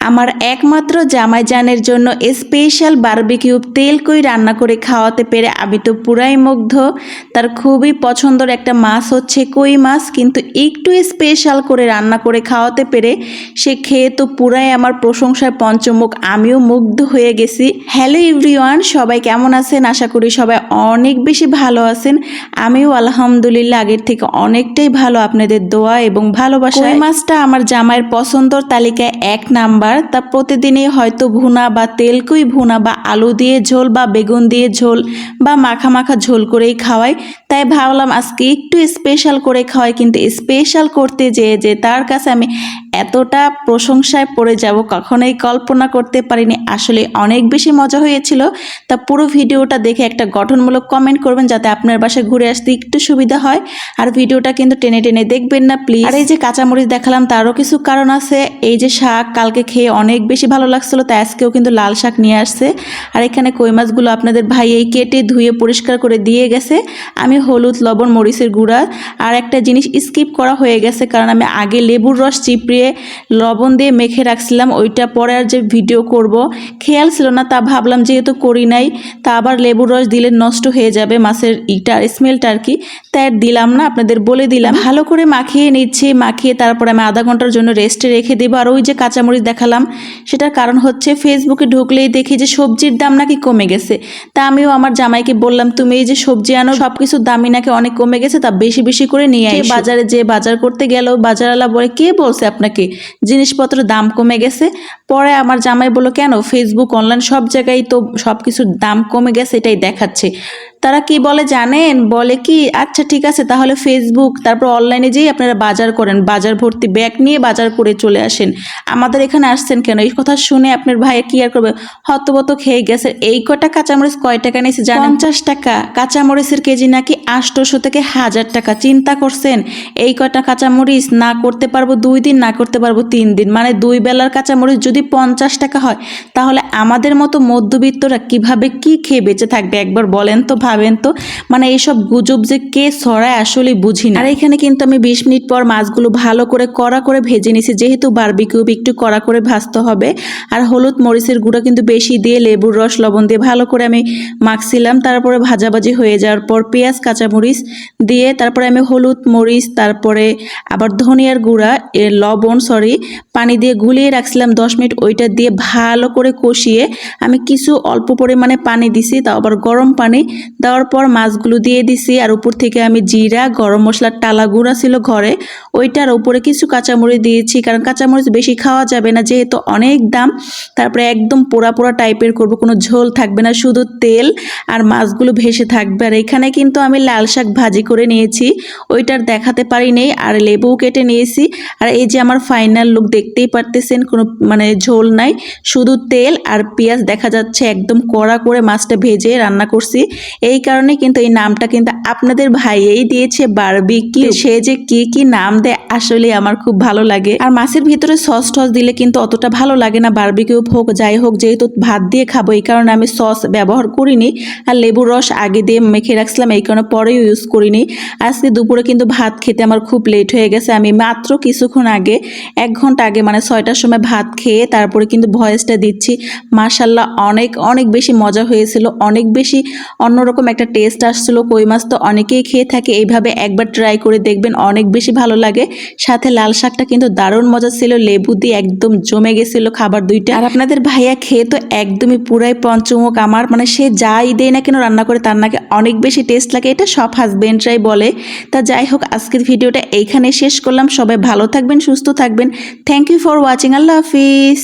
আমার একমাত্র জামাইজানের জন্য স্পেশাল বারবিকিউ তেল কই রান্না করে খাওয়াতে পেরে আমি তো পুরাই মুগ্ধ। তার খুবই পছন্দের একটা মাছ হচ্ছে কই মাছ, কিন্তু একটু স্পেশাল করে রান্না করে খাওয়াতে পেরে সে খেয়ে তো পুরাই আমার প্রশংসায় পঞ্চমুখ, আমিও মুগ্ধ হয়ে গেছি। হ্যালো এভরিওয়ান, সবাই কেমন আছেন? আশা করি সবাই অনেক বেশি ভালো আছেন। আমিও আলহামদুলিল্লাহ আগের থেকে অনেকটাই ভালো, আপনাদের দোয়া এবং ভালোবাসা। কই মাছটা আমার জামাইয়ের পছন্দর তালিকায় 1 নাম্বার। তা প্রতিদিনই হয়তো ভুনা বা তেলকই ভুনা বা আলু দিয়ে ঝোল বা বেগুন দিয়ে ঝোল বা মাখা মাখা ঝোল করেই খাওয়াই। তাই ভাবলাম আজকে একটু স্পেশাল করে খাওয়াই, কিন্তু স্পেশাল করতে যে তার কাছে আমি এতটা প্রশংসায় পড়ে যাব কখনোই কল্পনা করতে পারিনি। আসলে অনেক বেশি মজা হয়েছিল। তা পুরো ভিডিওটা দেখে একটা গঠনমূলক কমেন্ট করবেন যাতে আপনার বাসায় ঘুরে আসতে একটু সুবিধা হয়। আর ভিডিওটা কিন্তু টেনে টেনে দেখবেন না প্লিজ। আর এই যে কাঁচামরিচ দেখালাম তারও কিছু কারণ আছে। এই যে শাক কালকে খেয়ে অনেক বেশি ভালো লাগছিল, তাই আজকেও কিন্তু লাল শাক নিয়ে আসছে। আর এখানে কই মাছগুলো আপনাদের ভাই এই কেটে ধুয়ে পরিষ্কার করে দিয়ে গেছে। আমি হলুদ লবণ মরিচের গুঁড়া আর একটা জিনিস স্কিপ করা হয়ে গেছে, কারণ আমি আগে লেবুর রস চিপড়িয়ে লবণ দিয়ে মেখে রাখছিলাম, ওইটা পরে আর যে ভিডিও করব খেয়াল ছিল না। তা ভাবলাম যেহেতু করি নাই, তা আবার লেবুর রস দিলে নষ্ট হয়ে যাবে মাছের ইটার স্মেলটা আর কি, তাই আর দিলাম না, আপনাদের বলে দিলাম। ভালো করে মাখিয়ে নিচ্ছি, মাখিয়ে তারপরে আমি আধা ঘন্টার জন্য রেস্টে রেখে দেবো। আর ওই যে কাঁচামরিচ দেখালাম সেটার কারণ হচ্ছে ফেসবুকে ঢুকলেই দেখি যে সবজির দাম নাকি কমে গেছে। তা আমিও আমার জামাইকে বললাম তুমি এই যে সবজি আনো সব কিছুর দামই নাকি অনেক কমে গেছে, তা বেশি বেশি করে নিয়ে আসো। বাজারে যে বাজার করতে গেল বাজারওয়ালা বলে কে বলছে আপনাকে জিনিসপত্রের দাম কমে গেছে? পরে আমার জামাই বলল কেন, ফেসবুক অনলাইন সব জায়গায় তো সব কিছুর দাম কমে গেছে এটাই দেখাচ্ছে। তারা কি বলে জানেন, বলে কি আচ্ছা ঠিক আছে তাহলে ফেসবুক তারপর অনলাইনে যেই আপনারা বাজার করেন, বাজার ভর্তি ব্যাগ নিয়ে বাজার করে চলে আসেন, আমাদের এখানে আসছেন কেন? এই কথা শুনে আপনার ভাই কি আর করবে, হতবত খেয়ে গেছে। এই কটা কাঁচামরিচ কয় টাকা নিয়েছে জানেন? 50 টাকা। কাঁচামরিচের কেজি নাকি 800 থেকে 1000 টাকা। চিন্তা করছেন এই কটা কাঁচামরিচ না করতে পারবো 2 দিন, না করতে পারবো 3 দিন, মানে 2 বেলার কাঁচামরিচ যদি 50 টাকা হয় তাহলে আমাদের মতো মধ্যবিত্তরা কিভাবে কি খেয়ে বেঁচে থাকবে একবার বলেন তো, ভাবেন তো। মানে এইসব গুজব যে কে ছড়ায় আসলে বুঝি না। আর এখানে কিন্তু আমি 20 মিনিট পর মাছগুলো ভালো করে কড়া করে ভেজে নিছি, যেহেতু বারবিকিউ একটু কড়া করে ভাজতে হবে। আর হলুদ মরিচের গুঁড়া কিন্তু বেশি দিয়ে লেবুর রস লবণ দিয়ে ভালো করে আমি মাখছিলাম। তারপরে ভাজাভাজি হয়ে যাওয়ার পর পেঁয়াজ কাঁচামরিচ দিয়ে তারপরে আমি হলুদ মরিচ তারপরে আবার ধনিয়ার গুঁড়া লবণ পানি দিয়ে গুলিয়ে রাখছিলাম 10 মিনিট, ওইটা দিয়ে ভালো করে কষিয়ে আমি কিছু অল্প পরিমাণে পানি দিছি, তাও আবার গরম পানি দেওয়ার পর মাছগুলো দিয়ে দিছি। আর উপর থেকে আমি জিরা গরম মশলার টালা গুঁড়া ছিল ঘরে, ওইটার উপরে কিছু কাঁচামরিচ দিয়েছি, কারণ কাঁচামরিচ বেশি খাওয়া যাবে না যেহেতু অনেক দাম। তারপরে একদম পোড়া পোড়া টাইপের করব, কোনো ঝোল থাকবে না, শুধু তেল আর মাছগুলো ভেসে থাকবে। আর এখানে কিন্তু আমি লাল শাক ভাজি করে নিয়েছি, ওইটার দেখাতে পারি নেই। আর লেবু কেটে নিয়েছি। আর এই যে আমার ফাইনাল লুক দেখতেই পারতেছেন, কোনো মানে ঝোল নাই, শুধু তেল আর পেঁয়াজ দেখা যাচ্ছে, একদম কড়া করে মাছটা ভেজে রান্না করছি। এই কারণে কিন্তু এই নামটা কিন্তু আপনাদের ভাইয়েই দিয়েছে বারবিকিউ। সে যে কি কি নাম দেয় আসলে আমার খুব ভালো লাগে। আর মাছের ভিতরে সস টস দিলে কিন্তু অতটা ভালো লাগে না, বারবিকিউ হোক যাই হোক, যেহেতু ভাত দিয়ে খাবো এই কারণে আমি সস ব্যবহার করিনি। আর লেবুর রস আগে দিয়ে মেখে রাখছিলাম এই কারণে পরেও ইউজ করিনি। আজকে দুপুরে কিন্তু ভাত খেতে আমার খুব লেট হয়ে গেছে, আমি মাত্র কিছুক্ষণ আগে 1 ঘন্টা আগে মানে 6টার সময় ভাত খেয়ে তারপরে কিন্তু ভয়েসটা দিচ্ছি। মাশাল্লাহ অনেক অনেক বেশি মজা হয়েছিল, অনেক বেশি অন্যরকম একটা টেস্ট আসছিল। কই মাছ তো অনেকেই খেয়ে থাকে, এইভাবে একবার ট্রাই করে দেখবেন, অনেক বেশি ভালো লাগে। সাথে লাল শাকটা কিন্তু দারুণ মজা ছিল, লেবু দিয়ে একদম জমে গেছিল খাবার দুইটা। আর আপনাদের ভাইয়া খেয়ে তো একদমই পুরাই পঞ্চমুখ আমার, মানে সে যাই দেয় না কেন রান্না করে তার নাকি অনেক বেশি টেস্ট লাগে, এটা সব হাজবেন্ডরাই বলে। তা যাই হোক আজকের ভিডিওটা এইখানে শেষ করলাম। সবাই ভালো থাকবেন, সুস্থ থাকবেন। Thank you for watching. আল্লাহ হাফিজ।